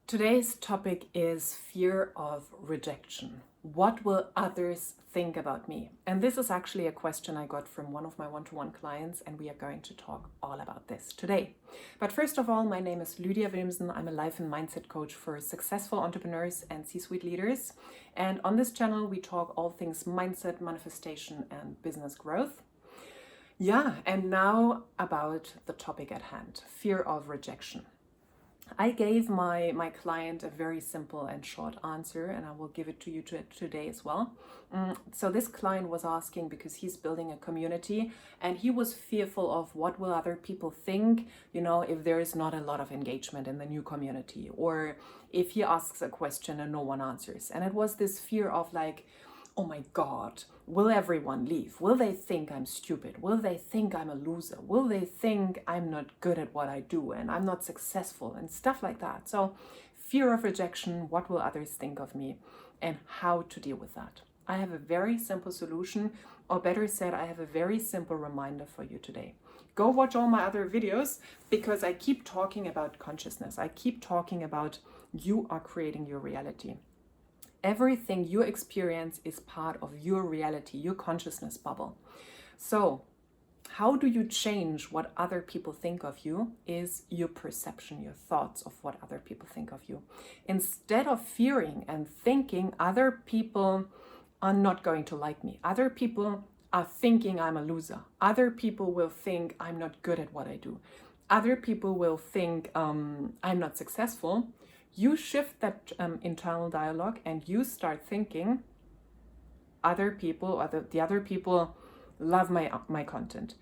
Today's topic is fear of rejection. What will others think about me? And this is actually a question I got from one of my one-to-one clients, and we are going to talk all about this today. But first of all, my name is Lydia Wilmsen. I'm a life and mindset coach for successful entrepreneurs and C-suite leaders. And on this channel, we talk all things mindset, manifestation, and business growth. Yeah, and now about the topic at hand, fear of rejection. I gave my client a very simple and short answer, and I will give it to you today as well. So this client was asking because he's building a community and he was fearful of what will other people think, if there is not a lot of engagement in the new community, or if he asks a question and no one answers. And it was this fear of like, oh my God, will everyone leave? Will they think I'm stupid? Will they think I'm a loser? Will they think I'm not good at what I do and I'm not successful and stuff like that? So fear of rejection, what will others think of me, and how to deal with that. I have a very simple solution, or better said, I have a very simple reminder for you today. Go watch all my other videos because I keep talking about consciousness. I keep talking about you are creating your reality. Everything you experience is part of your reality, your consciousness bubble. So how do you change what other people think of you is your perception, your thoughts of what other people think of you. Instead of fearing and thinking other people are not going to like me, other people are thinking I'm a loser, other people will think I'm not good at what I do, other people will think I'm not successful, you shift that internal dialogue and you start thinking other people, or the other people love my content.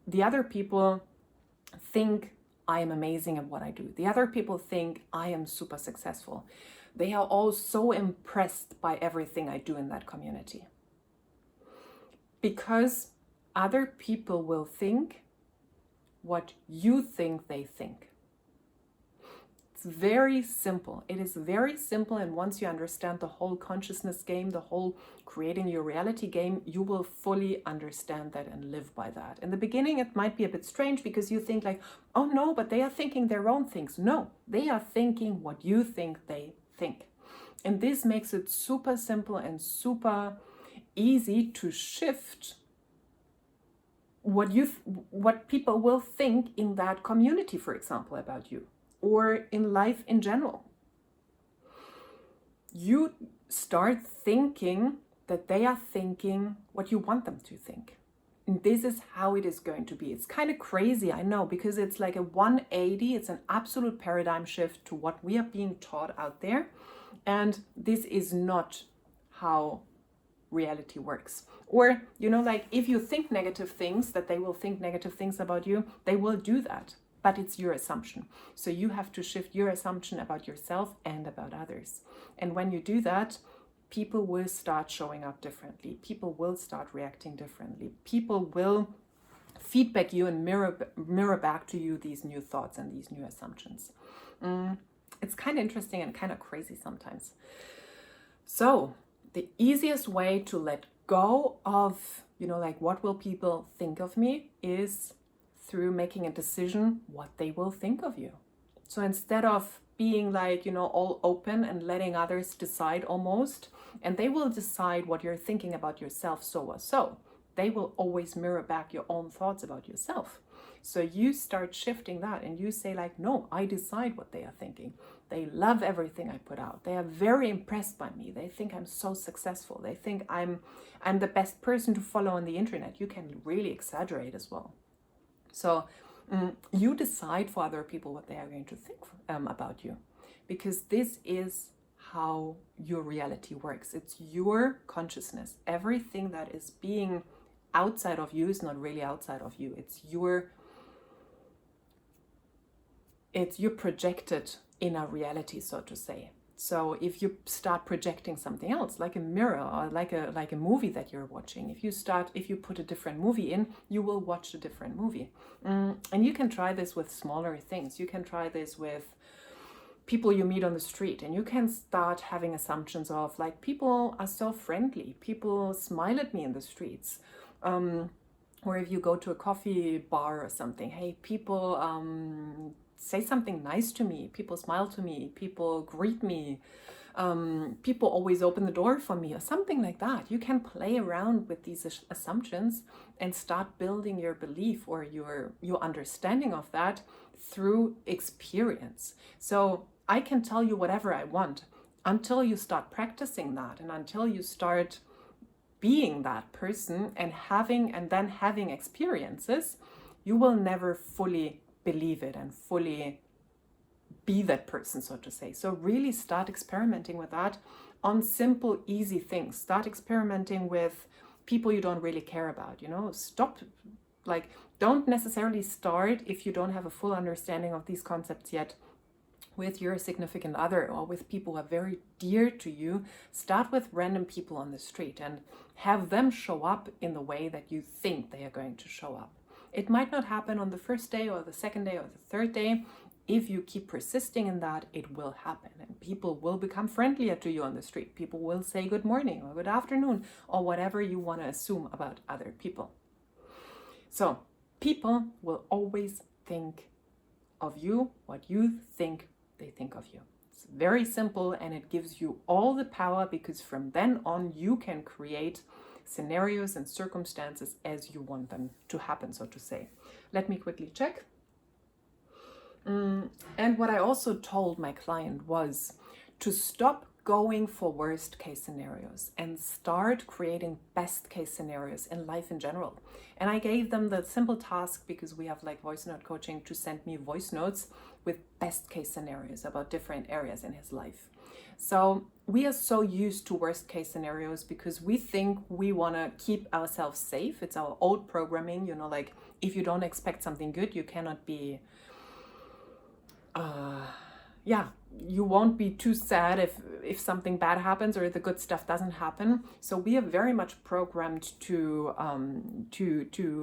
The other people think I am amazing at what I do. The other people think I am super successful. They are all so impressed by everything I do in that community. Because other people will think what you think they think. It's very simple. It is very simple, and once you understand the whole consciousness game, the whole creating your reality game, you will fully understand that and live by that. In the beginning, it might be a bit strange because you think like, oh no, but they are thinking their own things. No, they are thinking what you think they think. And this makes it super simple and super easy to shift what people will think in that community, for example, about you, or in life in general. You start thinking that they are thinking what you want them to think. And this is how it is going to be. It's kind of crazy, I know, because it's like a 180, it's an absolute paradigm shift to what we are being taught out there. And this is not how reality works. Or, like if you think negative things, that they will think negative things about you, they will do that. But it's your assumption. So you have to shift your assumption about yourself and about others. And when you do that, people will start showing up differently. People will start reacting differently. People will feedback you and mirror back to you these new thoughts and these new assumptions. It's kind of interesting and kind of crazy sometimes. So the easiest way to let go of, like what will people think of me is through making a decision what they will think of you. So instead of being like, all open and letting others decide almost, and they will decide what you're thinking about yourself so or so, they will always mirror back your own thoughts about yourself. So you start shifting that and you say like, no, I decide what they are thinking. They love everything I put out. They are very impressed by me. They think I'm so successful. They think I'm the best person to follow on the internet. You can really exaggerate as well. So you decide for other people what they are going to think about you, because this is how your reality works. It's your consciousness. Everything that is being outside of you is not really outside of you. It's your projected inner reality, so to say. So if you start projecting something else, like a mirror or like a movie that you're watching, if you put a different movie in, you will watch a different movie. And you can try this with smaller things. You can try this with people you meet on the street, and you can start having assumptions of like, people are so friendly, people smile at me in the streets. Or if you go to a coffee bar or something, hey, people say something nice to me, people smile to me, people greet me, people always open the door for me, or something like that. You can play around with these assumptions and start building your belief or your understanding of that through experience. So I can tell you whatever I want until you start practicing that, and until you start being that person and then having experiences, you will never fully believe it and fully be that person, so to say. So really start experimenting with that on simple, easy things. Start experimenting with people you don't really care about, don't necessarily start, if you don't have a full understanding of these concepts yet, with your significant other or with people who are very dear to you. Start with random people on the street and have them show up in the way that you think they are going to show up. It might not happen on the first day or the second day or the third day. If you keep persisting in that, it will happen, and people will become friendlier to you on the street. People will say good morning or good afternoon or whatever you want to assume about other people. So people will always think of you what you think they think of you. It's very simple, and it gives you all the power, because from then on you can create scenarios and circumstances as you want them to happen, so to say. Let me quickly check. And what I also told my client was to stop going for worst case scenarios and start creating best case scenarios in life in general. And I gave them the simple task, because we have voice note coaching, to send me voice notes with best case scenarios about different areas in his life. So we are so used to worst case scenarios because we think we want to keep ourselves safe. It's our old programming, if you don't expect something good, you cannot be you won't be too sad if something bad happens or the good stuff doesn't happen. So we are very much programmed to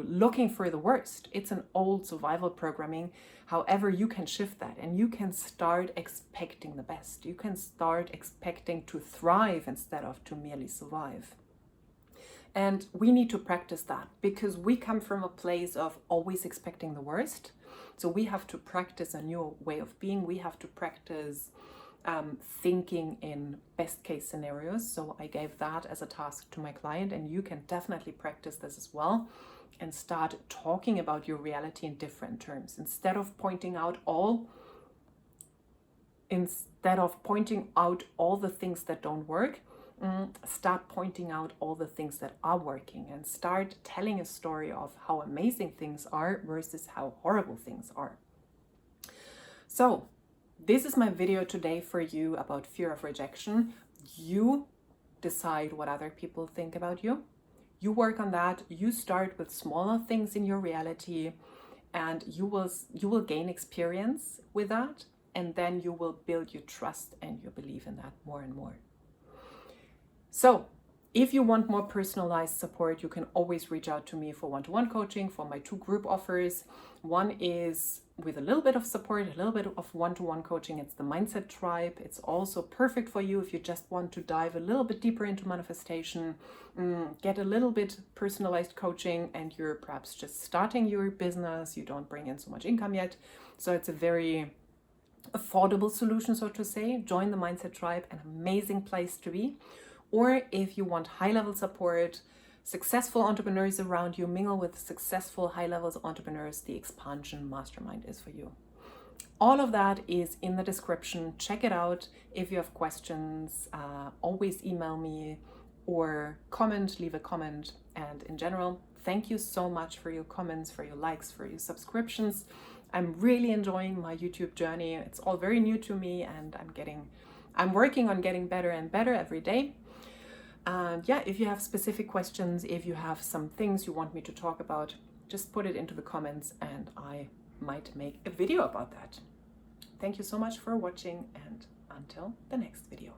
looking for the worst. It's an old survival programming. However, you can shift that, and you can start expecting the best. You can start expecting to thrive instead of to merely survive. And we need to practice that, because we come from a place of always expecting the worst. So we have to practice a new way of being. We have to practice thinking in best case scenarios. So I gave that as a task to my client, and you can definitely practice this as well and start talking about your reality in different terms. Instead of pointing out all the things that don't work, start pointing out all the things that are working, and start telling a story of how amazing things are versus how horrible things are. So this is my video today for you about fear of rejection. You decide what other people think about you. You work on that. You start with smaller things in your reality, and you will gain experience with that, and then you will build your trust and your belief in that more and more. So if you want more personalized support, you can always reach out to me for one-to-one coaching, for my 2 group offers. One is with a little bit of support, a little bit of one-to-one coaching. It's the Mindset Tribe. It's also perfect for you if you just want to dive a little bit deeper into manifestation, get a little bit personalized coaching, and you're perhaps just starting your business. You don't bring in so much income yet. So it's a very affordable solution, so to say. Join the Mindset Tribe, an amazing place to be. Or if you want high-level support, successful entrepreneurs around you, mingle with successful high-level entrepreneurs, the Expansion Mastermind is for you. All of that is in the description. Check it out. If you have questions, always email me or leave a comment. And in general, thank you so much for your comments, for your likes, for your subscriptions. I'm really enjoying my YouTube journey. It's all very new to me, and I'm working on getting better and better every day. And if you have specific questions, if you have some things you want me to talk about, just put it into the comments and I might make a video about that. Thank you so much for watching, and until the next video.